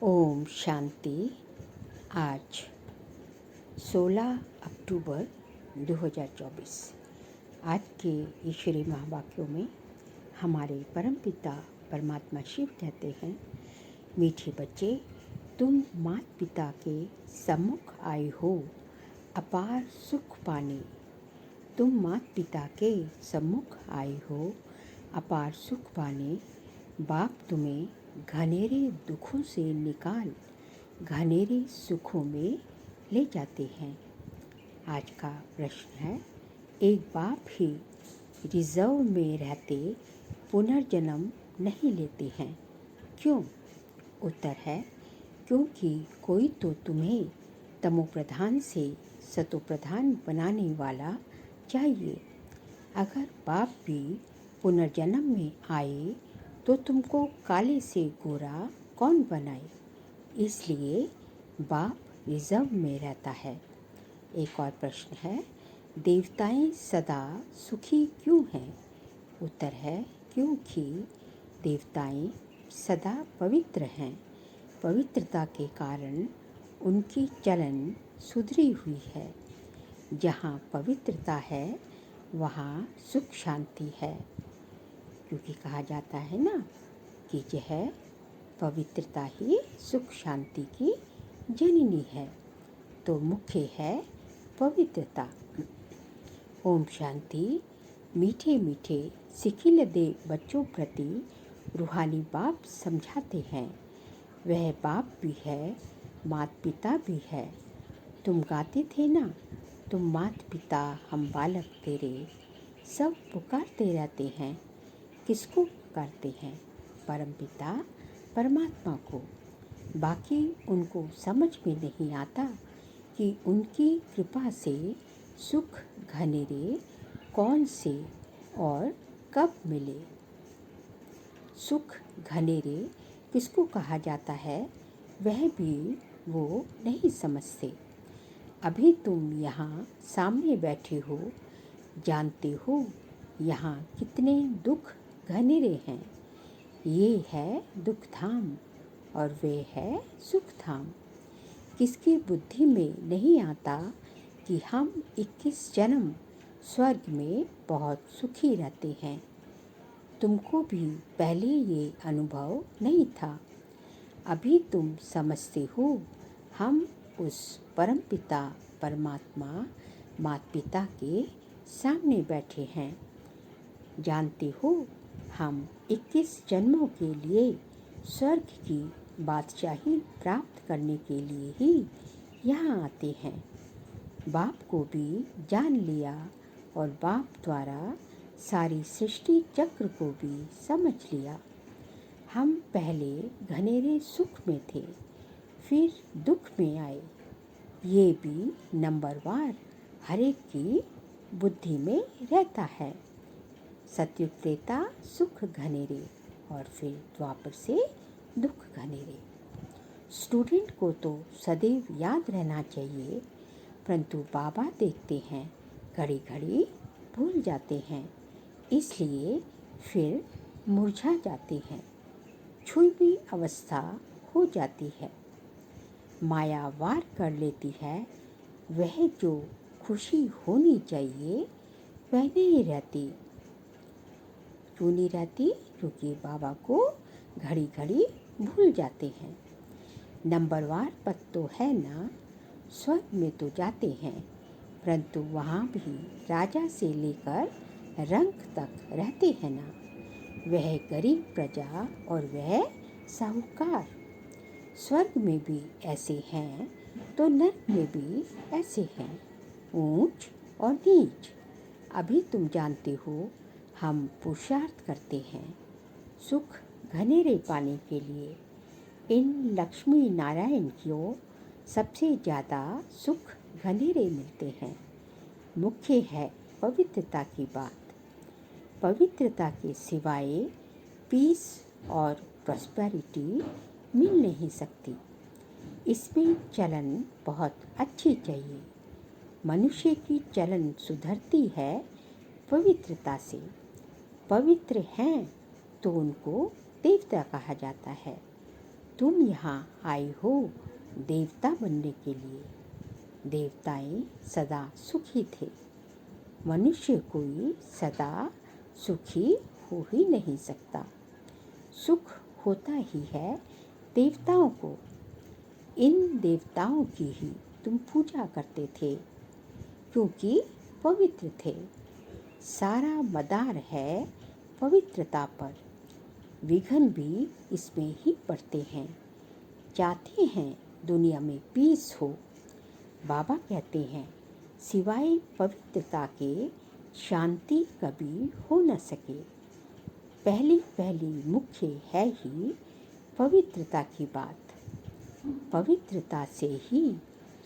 ओम शांति। आज 16 अक्टूबर 2024। आज के ईश्वरीय महावाक्यों में हमारे परमपिता परमात्मा शिव कहते हैं, मीठे बच्चे, तुम माता पिता के सम्मुख आए हो अपार सुख पाने। तुम माता पिता के सम्मुख आए हो अपार सुख पाने। बाप तुम्हें घनेरे दुखों से निकाल घनेरे सुखों में ले जाते हैं। आज का प्रश्न है, एक बाप ही रिजर्व में रहते पुनर्जन्म नहीं लेते हैं, क्यों? उत्तर है, क्योंकि कोई तो तुम्हें तमोप्रधान से सतोप्रधान बनाने वाला चाहिए। अगर बाप भी पुनर्जन्म में आए तो तुमको काले से गोरा कौन बनाए? इसलिए बाप रिजर्व में रहता है। एक और प्रश्न है, देवताएं सदा सुखी क्यों हैं? उत्तर है, क्योंकि देवताएं सदा पवित्र हैं। पवित्रता के कारण उनकी चलन सुधरी हुई है। जहाँ पवित्रता है वहाँ सुख शांति है, क्योंकि कहा जाता है ना कि यह पवित्रता ही सुख शांति की जननी है। तो मुख्य है पवित्रता। ओम शांति। मीठे मीठे सिखिलदे बच्चों प्रति रूहानी बाप समझाते हैं, वह बाप भी है, माता पिता भी है। तुम गाते थे ना, तुम माता पिता हम बालक तेरे, सब पुकारते रहते हैं। किसको पुकारते हैं? परमपिता परमात्मा को। बाकी उनको समझ में नहीं आता कि उनकी कृपा से सुख घनेरे कौन से और कब मिले। सुख घनेरे किसको कहा जाता है, वह भी वो नहीं समझते। अभी तुम यहाँ सामने बैठे हो, जानते हो यहाँ कितने दुख घनेरे हैं। ये है दुख धाम और वे है सुख धाम। किसकी बुद्धि में नहीं आता कि हम 21 जन्म स्वर्ग में बहुत सुखी रहते हैं। तुमको भी पहले ये अनुभव नहीं था। अभी तुम समझते हो, हम उस परमपिता परमात्मा माता पिता के सामने बैठे हैं। जानते हो, हम 21 जन्मों के लिए स्वर्ग की बादशाही प्राप्त करने के लिए ही यहाँ आते हैं। बाप को भी जान लिया और बाप द्वारा सारी सृष्टि चक्र को भी समझ लिया। हम पहले घनेरे सुख में थे, फिर दुख में आए। ये भी नंबरवार हर एक की बुद्धि में रहता है। सतयुग त्रेता सुख घनेरे और फिर द्वापर से दुख घनेरे। स्टूडेंट को तो सदैव याद रहना चाहिए, परंतु बाबा देखते हैं घड़ी घड़ी भूल जाते हैं, इसलिए फिर मुरझा जाते हैं। छुई अवस्था हो जाती है, माया वार कर लेती है। वह जो खुशी होनी चाहिए वह नहीं रहती। क्यों नहीं रहती? क्योंकि बाबा को घड़ी घड़ी भूल जाते हैं। नंबरवार पद तो है ना, स्वर्ग में तो जाते हैं, परंतु वहाँ भी राजा से लेकर रंक तक रहते हैं ना। वह गरीब प्रजा और वह साहूकार। स्वर्ग में भी ऐसे हैं तो नर्क में भी ऐसे हैं, ऊंच और नीच। अभी तुम जानते हो, हम पुरुषार्थ करते हैं सुख घनेरे पाने के लिए। इन लक्ष्मी नारायण को सबसे ज़्यादा सुख घनेरे मिलते हैं। मुख्य है पवित्रता की बात। पवित्रता के सिवाय पीस और प्रॉस्पेरिटी मिल नहीं सकती। इसमें चलन बहुत अच्छी चाहिए। मनुष्य की चलन सुधरती है पवित्रता से। पवित्र हैं तो उनको देवता कहा जाता है। तुम यहाँ आए हो देवता बनने के लिए। देवताएं सदा सुखी थे। मनुष्य कोई सदा सुखी हो ही नहीं सकता। सुख होता ही है देवताओं को। इन देवताओं की ही तुम पूजा करते थे क्योंकि पवित्र थे। सारा मदार है पवित्रता पर। विघ्न भी इसमें ही पड़ते हैं। चाहते हैं दुनिया में पीस हो। बाबा कहते हैं सिवाय पवित्रता के शांति कभी हो न सके। पहली पहली मुख्य है ही पवित्रता की बात। पवित्रता से ही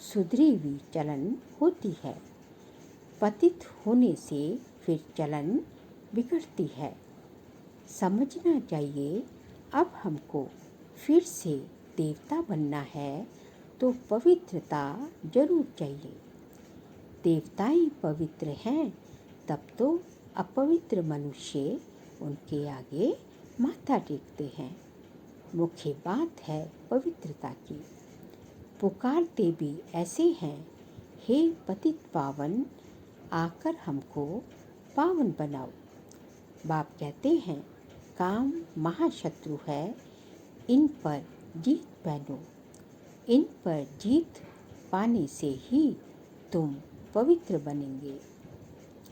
सुधरी हुई चलन होती है। पतित होने से फिर चलन बिगड़ती है। समझना चाहिए अब हमको फिर से देवता बनना है तो पवित्रता जरूर चाहिए। देवताएं पवित्र हैं तब तो अपवित्र मनुष्य उनके आगे माथा टेकते हैं। मुख्य बात है पवित्रता की। पुकारते भी ऐसे हैं, हे पतित पावन आकर हमको पावन बनाओ। बाप कहते हैं काम महाशत्रु है, इन पर जीत पहनो। इन पर जीत पाने से ही तुम पवित्र बनेंगे।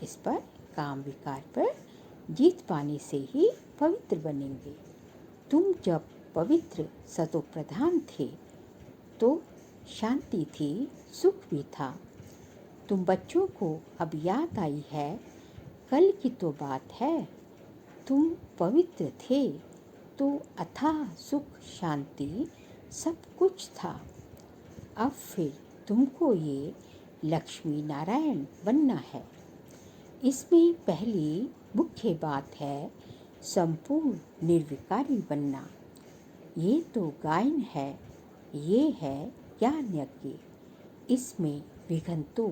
इस पर काम विकार पर जीत पाने से ही पवित्र बनेंगे। तुम जब पवित्र सतो प्रधान थे तो शांति थी, सुख भी था। तुम बच्चों को अब याद आई है, कल की तो बात है। तुम पवित्र थे तो अथाह सुख शांति सब कुछ था। अब फिर तुमको ये लक्ष्मी नारायण बनना है। इसमें पहली मुख्य बात है संपूर्ण निर्विकारी बनना। ये तो गायन है, ये है ज्ञान यज्ञ। इसमें विघ्न तो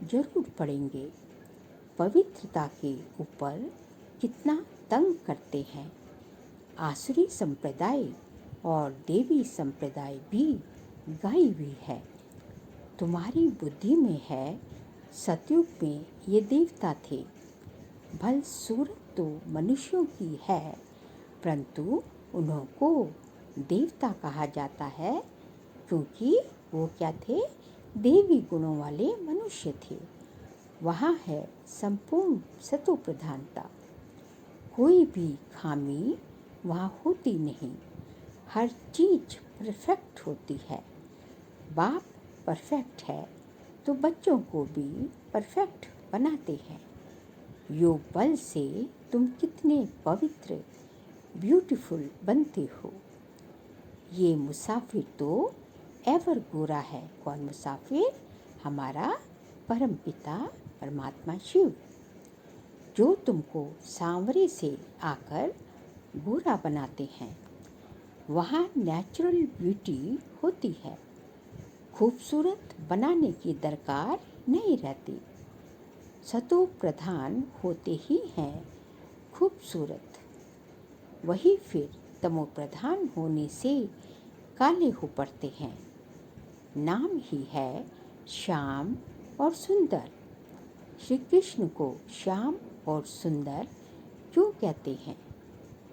जरूर पड़ेंगे। पवित्रता के ऊपर कितना तंग करते हैं। आसुरी संप्रदाय और देवी संप्रदाय भी गाई हुई है। तुम्हारी बुद्धि में है सतयुग में ये देवता थे। भल सूरत तो मनुष्यों की है, परंतु उन्हों को देवता कहा जाता है क्योंकि वो क्या थे, देवी गुणों वाले मनुष्य थे। वहाँ है संपूर्ण सतो प्रधानता। कोई भी खामी वहाँ होती नहीं। हर चीज परफेक्ट होती है। बाप परफेक्ट है तो बच्चों को भी परफेक्ट बनाते हैं। योग बल से तुम कितने पवित्र ब्यूटीफुल बनते हो। ये मुसाफिर तो एवर गोरा है। कौन मुसाफिर? हमारा परम पिता परमात्मा शिव, जो तुमको सांवरे से आकर गोरा बनाते हैं। वहाँ नेचुरल ब्यूटी होती है। खूबसूरत बनाने की दरकार नहीं रहती। सतो प्रधान होते ही हैं खूबसूरत। वही फिर तमो प्रधान होने से काले हो पड़ते हैं। नाम ही है श्याम और सुंदर। श्री कृष्ण को श्याम और सुंदर क्यों कहते हैं,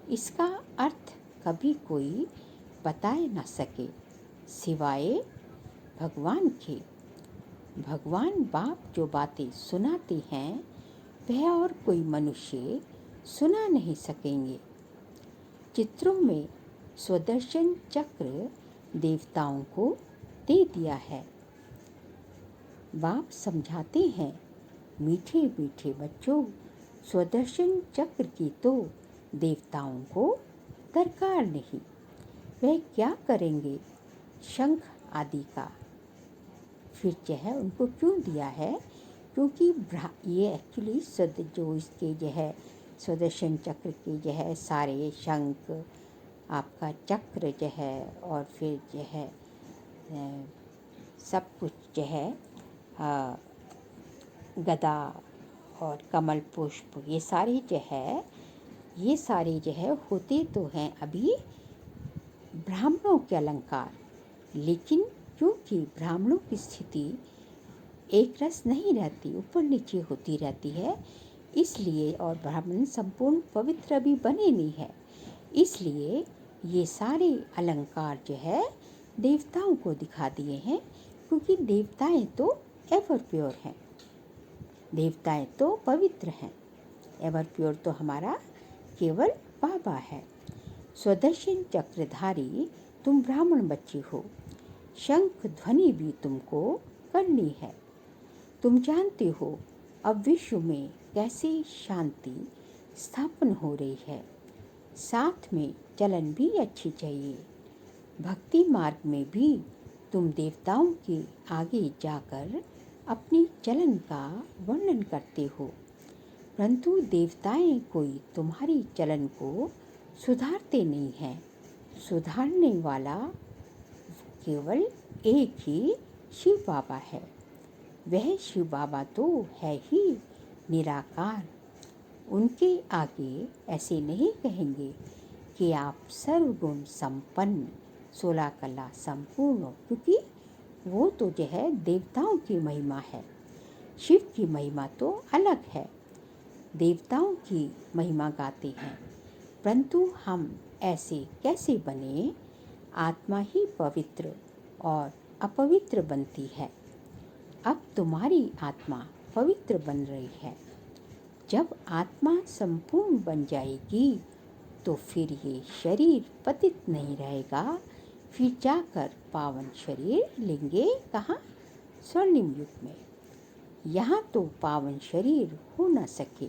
इसका अर्थ कभी कोई बताए ना सके सिवाय भगवान के। भगवान बाप जो बातें सुनाते हैं वह और कोई मनुष्य सुना नहीं सकेंगे। चित्रों में स्वदर्शन चक्र देवताओं को दे दिया है। बाप समझाते हैं, मीठे मीठे बच्चों, स्वदर्शन चक्र की तो देवताओं को दरकार नहीं। वह क्या करेंगे शंख आदि का। फिर यह उनको क्यों दिया है, क्योंकि ये एक्चुअली जो इसके जो है स्वदर्शन चक्र के जो है सारे शंख, आपका चक्र जो है और फिर जो है सब कुछ जो है गदा और कमल पुष्प, ये सारे जो है होते तो हैं अभी ब्राह्मणों के अलंकार, लेकिन क्योंकि ब्राह्मणों की स्थिति एक रस नहीं रहती, ऊपर नीचे होती रहती है, इसलिए, और ब्राह्मण संपूर्ण पवित्र भी बने नहीं है, इसलिए ये सारे अलंकार जो है देवताओं को दिखा दिए हैं, क्योंकि देवताएं तो एवर प्योर हैं, देवताएं तो पवित्र हैं। एवर प्योर तो हमारा केवल बाबा है। स्वदर्शन चक्रधारी तुम ब्राह्मण बच्चे हो, शंख ध्वनि भी तुमको करनी है। तुम जानते हो अब विश्व में कैसे शांति स्थापन हो रही है, साथ में चलन भी अच्छी चाहिए। भक्ति मार्ग में भी तुम देवताओं के आगे जाकर अपनी चलन का वर्णन करते हो, परंतु देवताएं कोई तुम्हारी चलन को सुधारते नहीं हैं। सुधारने वाला केवल एक ही शिव बाबा है। वह शिव बाबा तो है ही निराकार। उनके आगे ऐसे नहीं कहेंगे कि आप सर्वगुण संपन्न 16 कला संपूर्ण हो, क्योंकि वो तो जो है देवताओं की महिमा है। शिव की महिमा तो अलग है, देवताओं की महिमा गाते हैं, परंतु हम ऐसे कैसे बने? आत्मा ही पवित्र और अपवित्र बनती है। अब तुम्हारी आत्मा पवित्र बन रही है। जब आत्मा संपूर्ण बन जाएगी तो फिर ये शरीर पतित नहीं रहेगा, फिर जाकर पावन शरीर लेंगे कहाँ? स्वर्णिम युग में। यहाँ तो पावन शरीर हो न सके।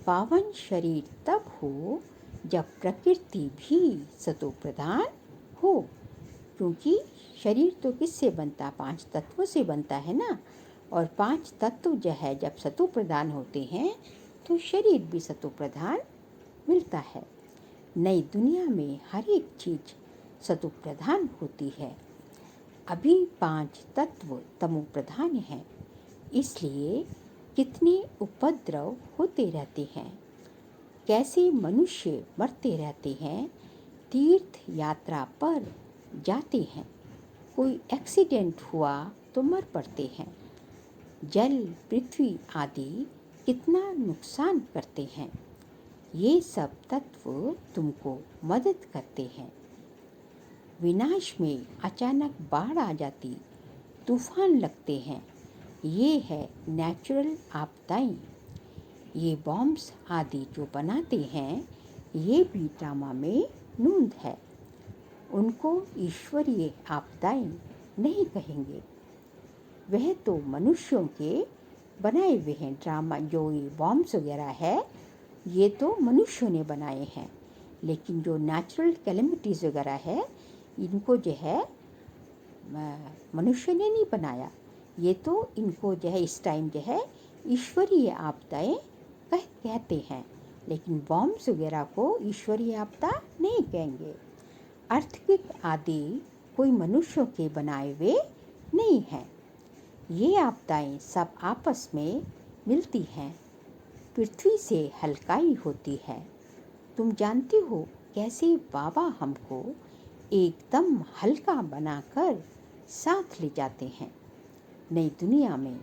पावन शरीर तब हो जब प्रकृति भी सतो प्रधान हो, क्योंकि शरीर तो किससे बनता? 5 तत्वों से बनता है ना, और 5 तत्व जो है जब सतो प्रधान होते हैं तो शरीर भी सतो प्रधान मिलता है। नई दुनिया में हर एक चीज सतो प्रधान होती है। अभी 5 तत्व तमो प्रधान हैं, इसलिए कितने उपद्रव होते रहते हैं, कैसे मनुष्य मरते रहते हैं। तीर्थ यात्रा पर जाते हैं, कोई एक्सीडेंट हुआ तो मर पड़ते हैं। जल पृथ्वी आदि कितना नुकसान करते हैं। ये सब तत्व तुमको मदद करते हैं। विनाश में अचानक बाढ़ आ जाती, तूफान लगते हैं, ये है नेचुरल आपदाएं। ये बॉम्ब्स आदि जो बनाते हैं, ये भी ड्रामा में नूंद है। उनको ईश्वरीय आपदाएं नहीं कहेंगे, वह तो मनुष्यों के बनाए हुए हैं। ड्रामा जो ये बॉम्ब्स वगैरह है, ये तो मनुष्यों ने बनाए हैं, लेकिन जो नेचुरल कैलेमिटीज़ वगैरह है, इनको जो है मनुष्य ने नहीं बनाया। ये तो इनको जो है इस टाइम जो है ईश्वरीय आपदाएं कहते हैं, लेकिन बॉम्ब्स वगैरह को ईश्वरीय आपदा नहीं कहेंगे। अर्थक्वेक आदि कोई मनुष्यों के बनाए हुए नहीं हैं। ये आपदाएं सब आपस में मिलती हैं, पृथ्वी से हल्काई होती है। तुम जानते हो कैसे बाबा हमको एकदम हल्का बनाकर साथ ले जाते हैं। नई दुनिया में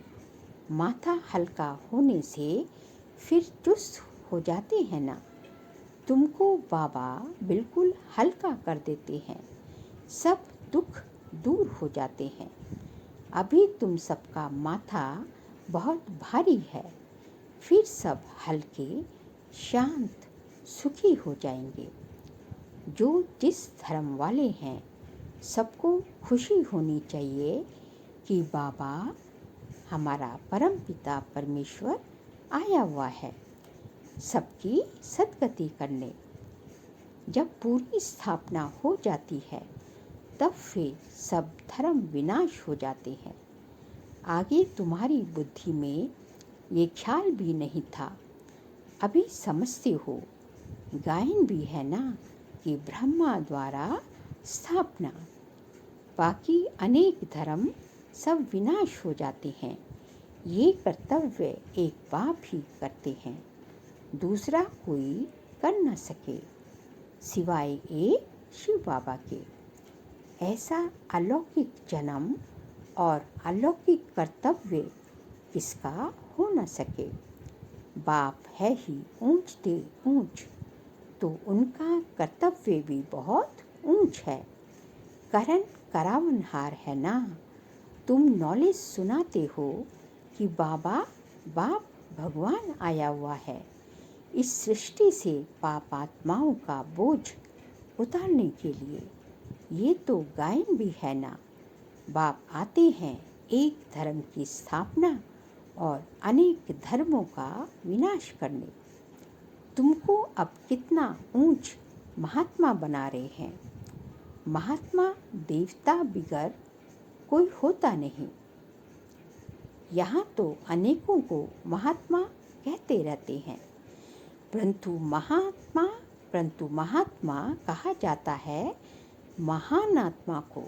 माथा हल्का होने से फिर चुस्त हो जाते हैं ना। तुमको बाबा बिल्कुल हल्का कर देते हैं, सब दुख दूर हो जाते हैं। अभी तुम सबका माथा बहुत भारी है, फिर सब हल्के शांत सुखी हो जाएंगे। जो जिस धर्म वाले हैं, सबको खुशी होनी चाहिए कि बाबा हमारा परम पिता परमेश्वर आया हुआ है सबकी सद्गति करने। जब पूरी स्थापना हो जाती है तब फिर सब धर्म विनाश हो जाते हैं। आगे तुम्हारी बुद्धि में ये ख्याल भी नहीं था, अभी समझते हो। गायन भी है ना कि ब्रह्मा द्वारा स्थापना, बाकी अनेक धर्म सब विनाश हो जाते हैं। ये कर्तव्य एक बाप ही करते हैं, दूसरा कोई कर न सके सिवाय एक शिव बाबा के। ऐसा अलौकिक जन्म और अलौकिक कर्तव्य किसका हो न सके। बाप है ही ऊंचते ऊंच, तो उनका कर्तव्य भी बहुत ऊंच है। करन करावनहार है ना। तुम नॉलेज सुनाते हो कि बाबा बाप भगवान आया हुआ है इस सृष्टि से पाप आत्माओं का बोझ उतारने के लिए। ये तो गायन भी है ना। बाप आते हैं एक धर्म की स्थापना और अनेक धर्मों का विनाश करने। तुमको अब कितना ऊंच महात्मा बना रहे हैं। महात्मा देवता बिगर कोई होता नहीं। यहाँ तो अनेकों को महात्मा कहते रहते हैं, परंतु महात्मा कहा जाता है महान आत्मा को।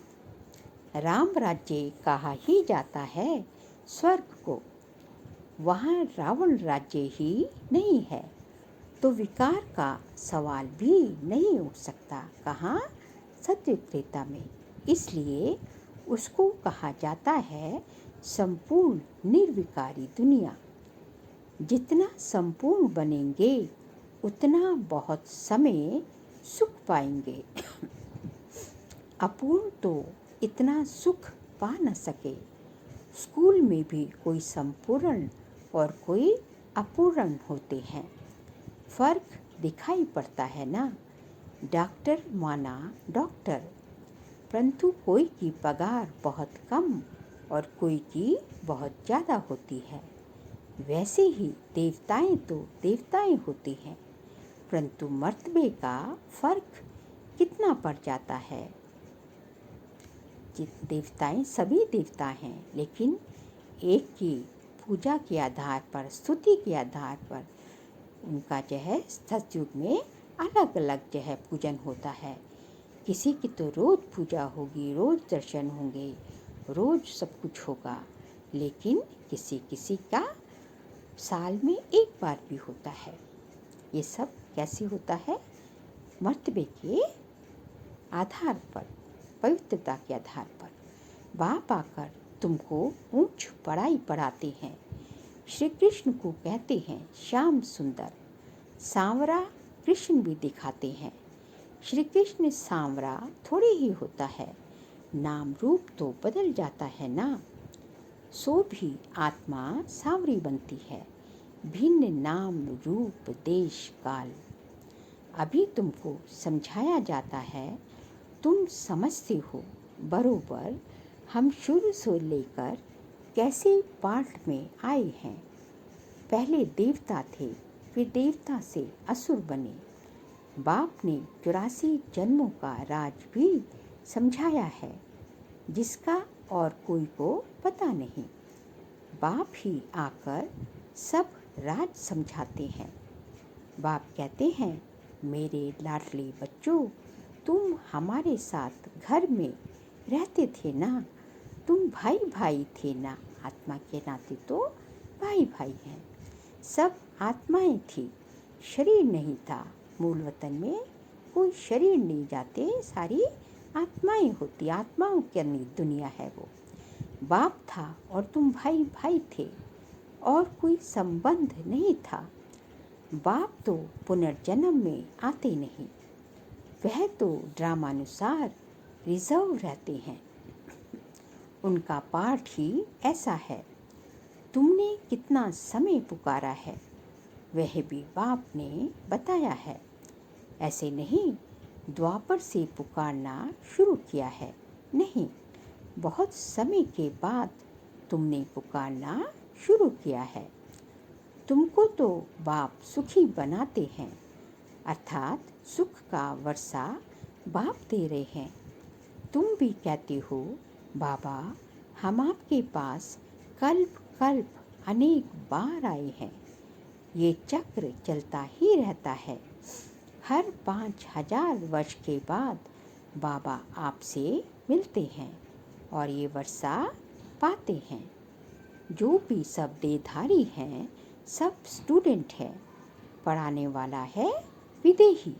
राम राज्य कहा ही जाता है स्वर्ग को। वहाँ रावण राज्य ही नहीं है, तो विकार का सवाल भी नहीं उठ सकता। कहाँ? सत्य त्रेता में। इसलिए उसको कहा जाता है संपूर्ण निर्विकारी दुनिया। जितना संपूर्ण बनेंगे उतना बहुत समय सुख पाएंगे। अपूर्ण तो इतना सुख पा न सके। स्कूल में भी कोई संपूर्ण और कोई अपूर्ण होते हैं। फर्क दिखाई पड़ता है ना। डॉक्टर माना डॉक्टर, परंतु कोई की पगार बहुत कम और कोई की बहुत ज़्यादा होती है। वैसे ही देवताएं तो देवताएं होती हैं, परंतु मर्तबे का फर्क कितना पड़ जाता है। देवताएं सभी देवता हैं, लेकिन एक की पूजा के आधार पर, स्तुति के आधार पर उनका जो है सतयुग में अलग अलग जो है पूजन होता है। किसी की तो रोज़ पूजा होगी, रोज़ दर्शन होंगे, रोज़ सब कुछ होगा, लेकिन किसी किसी का साल में एक बार भी होता है। ये सब कैसे होता है? मर्तबे के आधार पर, पवित्रता के आधार पर। बाप आकर तुमको ऊंच पढ़ाई पढ़ाते हैं। श्री कृष्ण को कहते हैं श्याम सुंदर। सांवरा कृष्ण भी दिखाते हैं। श्री कृष्ण सांवरा थोड़ी ही होता है, नाम रूप तो बदल जाता है ना। सो भी आत्मा सांवरी बनती है, भिन्न नाम रूप देश काल। अभी तुमको समझाया जाता है, तुम समझते हो बरोबर। हम शुरू से लेकर कैसे पाठ में आए हैं। पहले देवता थे, फिर देवता से असुर बने। बाप ने 84 जन्मों का राज भी समझाया है, जिसका और कोई को पता नहीं। बाप ही आकर सब राज समझाते हैं। बाप कहते हैं, मेरे लाडले बच्चों, तुम हमारे साथ घर में रहते थे ना। तुम भाई भाई थे ना। आत्मा के नाते तो भाई भाई हैं। सब आत्माएं थी, शरीर नहीं था। मूल वतन में कोई शरीर नहीं जाते, सारी आत्माएं होती। आत्माओं की दुनिया है वो। बाप था और तुम भाई भाई थे, और कोई संबंध नहीं था। बाप तो पुनर्जन्म में आते नहीं, वह तो ड्रामानुसार रिजर्व रहते हैं। उनका पाठ ही ऐसा है। तुमने कितना समय पुकारा है, वह भी बाप ने बताया है। ऐसे नहीं द्वापर से पुकारना शुरू किया है, नहीं, बहुत समय के बाद तुमने पुकारना शुरू किया है। तुमको तो बाप सुखी बनाते हैं, अर्थात सुख का वर्षा बाप दे रहे हैं। तुम भी कहते हो, बाबा हम आपके पास कल्प कल्प अनेक बार आए हैं। ये चक्र चलता ही रहता है। हर 5000 वर्ष के बाद बाबा आपसे मिलते हैं और ये वर्षा पाते हैं। जो भी सब देहधारी हैं, सब स्टूडेंट है। पढ़ाने वाला है विदेही।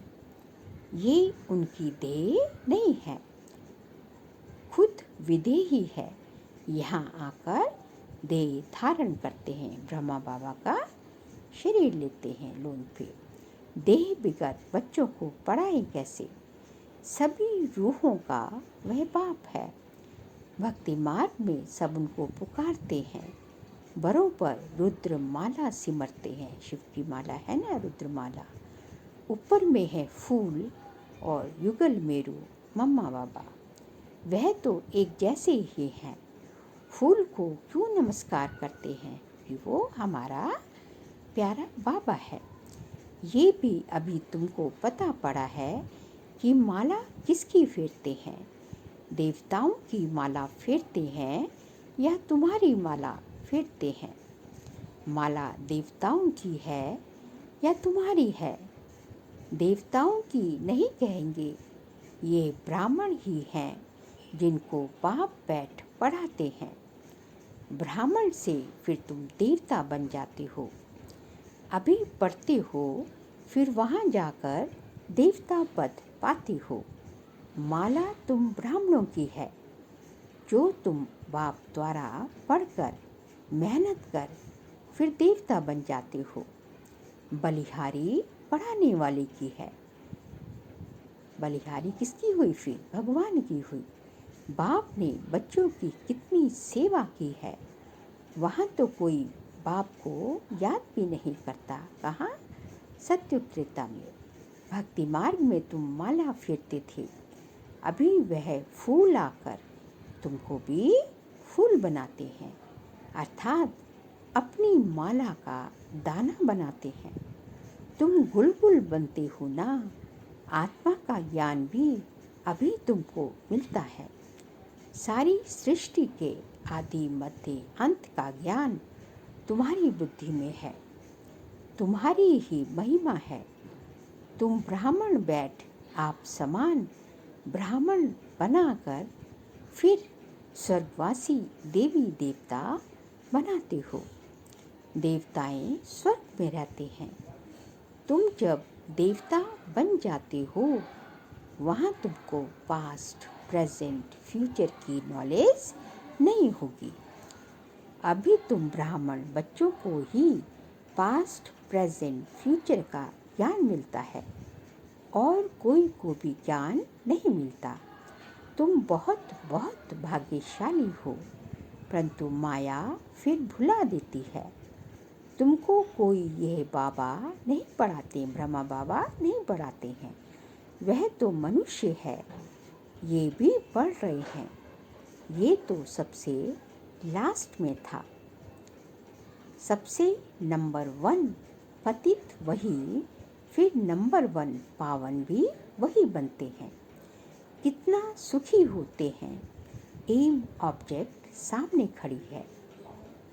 ये उनकी देह नहीं है, खुद विदेही है। यहाँ आकर देह धारण करते हैं, ब्रह्मा बाबा का शरीर लेते हैं लोन पे। देह बिगड़ बच्चों को पढ़ाएं कैसे? सभी रूहों का वह बाप है। भक्ति मार्ग में सब उनको पुकारते हैं। बरों पर रुद्र माला सिमरते हैं। शिव की माला है ना रुद्र माला। ऊपर में है फूल और युगल मेरू मम्मा बाबा। वह तो एक जैसे ही हैं। फूल को क्यों नमस्कार करते हैं? कि वो हमारा प्यारा बाबा है। ये भी अभी तुमको पता पड़ा है कि माला किसकी फेरते हैं? देवताओं की माला फेरते हैं या तुम्हारी माला फेरते हैं? माला देवताओं की है या तुम्हारी है? देवताओं की नहीं कहेंगे, ये ब्राह्मण ही हैं जिनको बाप बैठ पढ़ाते हैं। ब्राह्मण से फिर तुम देवता बन जाते हो। अभी पढ़ते हो, फिर वहाँ जाकर देवता पद पाते हो। माला तुम ब्राह्मणों की है, जो तुम बाप द्वारा पढ़कर मेहनत कर फिर देवता बन जाते हो। बलिहारी पढ़ाने वाले की है। बलिहारी किसकी हुई? फिर भगवान की हुई। बाप ने बच्चों की कितनी सेवा की है। वहाँ तो कोई बाप को याद भी नहीं करता। कहाँ? सत्युग त्रेता में। भक्ति मार्ग में तुम माला फेरते थे। अभी वह फूल आकर तुमको भी फूल बनाते हैं, अर्थात अपनी माला का दाना बनाते हैं। तुम गुलगुल बनते हो ना। आत्मा का ज्ञान भी अभी तुमको मिलता है। सारी सृष्टि के आदि मध्य अंत का ज्ञान तुम्हारी बुद्धि में है। तुम्हारी ही महिमा है। तुम ब्राह्मण बैठ आप समान ब्राह्मण बनाकर फिर स्वर्गवासी देवी देवता बनाते हो। देवताएं स्वर्ग में रहते हैं। तुम जब देवता बन जाते हो, वहाँ तुमको पास्ट प्रेजेंट फ्यूचर की नॉलेज नहीं होगी। अभी तुम ब्राह्मण बच्चों को ही पास्ट प्रेजेंट फ्यूचर का ज्ञान मिलता है और कोई को भी ज्ञान नहीं मिलता। तुम बहुत बहुत भाग्यशाली हो, परंतु माया फिर भुला देती है। तुमको कोई यह बाबा नहीं पढ़ाते, ब्रह्मा बाबा नहीं पढ़ाते हैं। वह तो मनुष्य है, ये भी पढ़ रहे हैं। ये तो सबसे लास्ट में था। सबसे नंबर 1 पतित वही, फिर नंबर 1 पावन भी वही बनते हैं। कितना सुखी होते हैं। एम ऑब्जेक्ट सामने खड़ी है।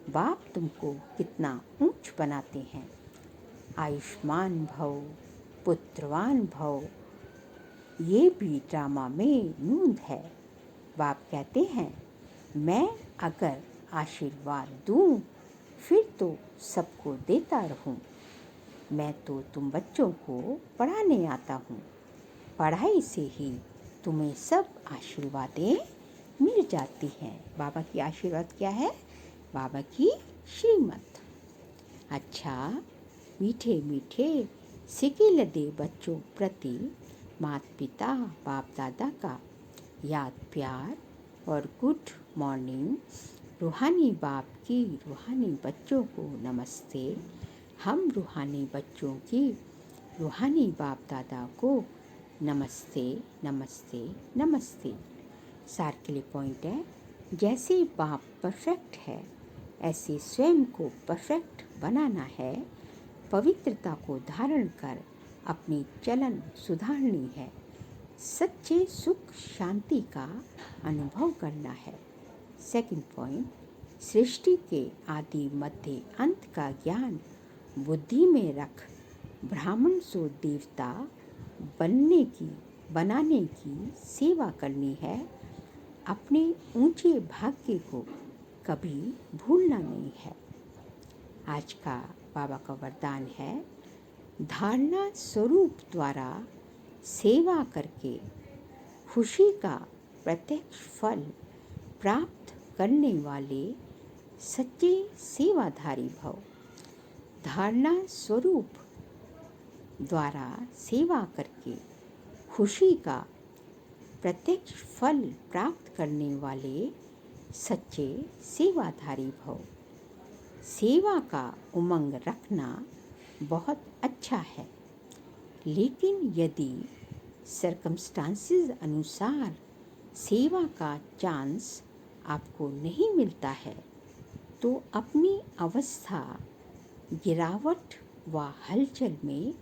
बाप तुमको कितना ऊंच बनाते हैं। आयुष्मान भव, पुत्रवान भव, ये भी ड्रामा में नूंद है। बाप कहते हैं, मैं अगर आशीर्वाद दूं फिर तो सबको देता रहूं। मैं तो तुम बच्चों को पढ़ाने आता हूँ। पढ़ाई से ही तुम्हें सब आशीर्वादें मिल जाती हैं। बाबा की आशीर्वाद क्या है? बाबा की श्रीमत। अच्छा, मीठे मीठे सिकिल दे बच्चों प्रति माता पिता बाप दादा का याद प्यार और गुड मॉर्निंग। रूहानी बाप की रूहानी बच्चों को नमस्ते। हम रूहानी बच्चों की रूहानी बाप दादा को नमस्ते नमस्ते नमस्ते। सार के लिए पॉइंट है, जैसे बाप परफेक्ट है ऐसे स्वयं को परफेक्ट बनाना है। पवित्रता को धारण कर अपनी चलन सुधारनी है। सच्चे सुख शांति का अनुभव करना है। सेकंड पॉइंट, सृष्टि के आदि मध्य अंत का ज्ञान बुद्धि में रख ब्राह्मण सो देवता बनाने की सेवा करनी है। अपने ऊंचे भाग्य को कभी भूलना नहीं है। आज का बाबा का वरदान है, धारणा स्वरूप द्वारा सेवा करके खुशी का प्रत्यक्ष फल प्राप्त करने वाले सच्चे सेवाधारी भव। धारणा स्वरूप द्वारा सेवा करके खुशी का प्रत्यक्ष फल प्राप्त करने वाले सच्चे सेवाधारी भव। सेवा का उमंग रखना बहुत अच्छा है, लेकिन यदि सर्कमस्टांसेस अनुसार सेवा का चांस आपको नहीं मिलता है तो अपनी अवस्था गिरावट व हलचल में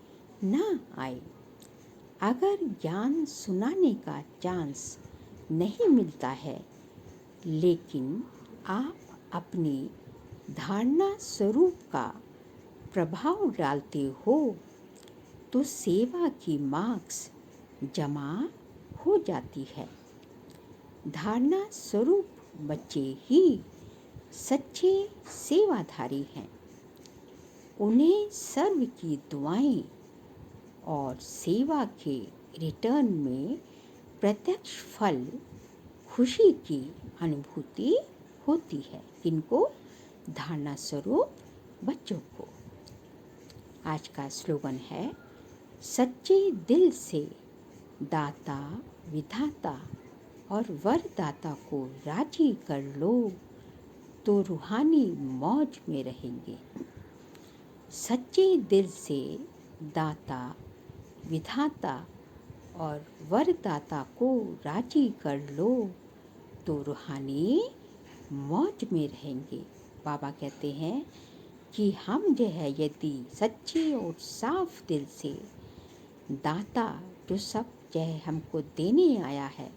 न आए। अगर ज्ञान सुनाने का चांस नहीं मिलता है लेकिन आप अपनी धारणा स्वरूप का प्रभाव डालते हो तो सेवा की मार्क्स जमा हो जाती है। धारणा स्वरूप बच्चे ही सच्चे सेवाधारी हैं। उन्हें सर्व की दुआएं और सेवा के रिटर्न में प्रत्यक्ष फल खुशी की अनुभूति होती है। इनको धारणा स्वरूप बच्चों को। आज का स्लोगन है, सच्चे दिल से दाता विधाता और वरदाता को राजी कर लो तो रूहानी मौज में रहेंगे। सच्चे दिल से दाता विधाता और वरदाता को राजी कर लो तो रूहानी मौज में रहेंगे। बाबा कहते हैं कि हम जो है यदि सच्चे और साफ दिल से दाता जो सब जो है हमको देने आया है,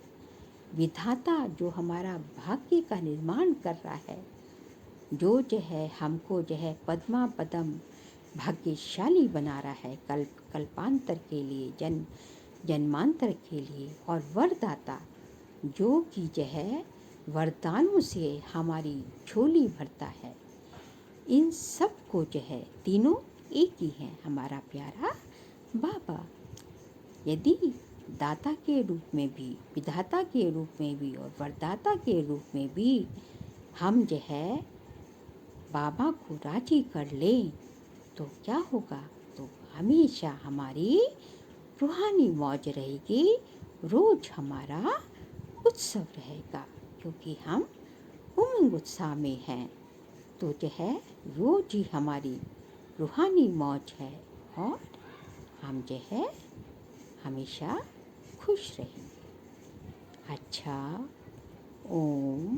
विधाता जो हमारा भाग्य का निर्माण कर रहा है, जो है हमको जो है पद्मा पदम भाग्यशाली बना रहा है कल्पांतर के लिए, जन्मांतर के लिए, और वरदाता जो कि जो है वरदानों से हमारी झोली भरता है। इन सब को जो है तीनों एक ही हैं, हमारा प्यारा बाबा। यदि दाता के रूप में भी, विधाता के रूप में भी और वरदाता के रूप में भी हम जो है बाबा को राजी कर लें तो क्या होगा, तो हमेशा हमारी रूहानी मौज रहेगी, रोज हमारा उत्सव रहेगा, क्योंकि हम उमंग उत्साह में हैं। तो जो है रोज ही हमारी रूहानी मौज है और हम जो है हमेशा खुश रहेंगे। अच्छा, ओम